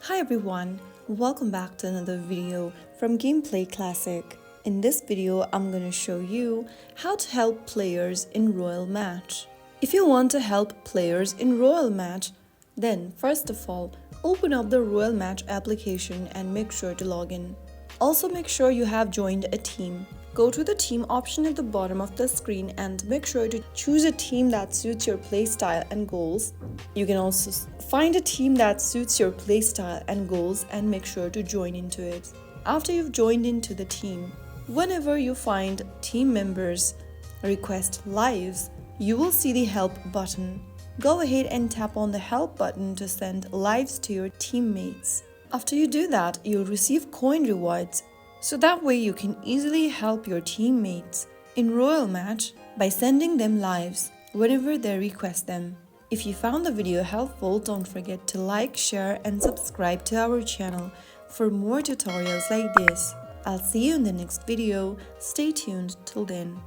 Hi everyone, welcome back to another video from Gameplay Classic. In this video, I'm going to show you how to help players in Royal Match. If you want to help players in Royal Match, then first of all, open up the Royal Match application and make sure to log in. Also make sure you have joined a team. Go to the team option at the bottom of the screen and make sure to choose a team that suits your playstyle and goals. You can also find a team that suits your playstyle and goals and make sure to join into it. After you've joined into the team, whenever you find team members request lives, you will see the help button. Go ahead and tap on the help button to send lives to your teammates. After you do that, you'll receive coin rewards. So that way you can easily help your teammates in Royal Match by sending them lives whenever they request them. If you found the video helpful, don't forget to like, share and subscribe to our channel for more tutorials like this. I'll see you in the next video. Stay tuned till then.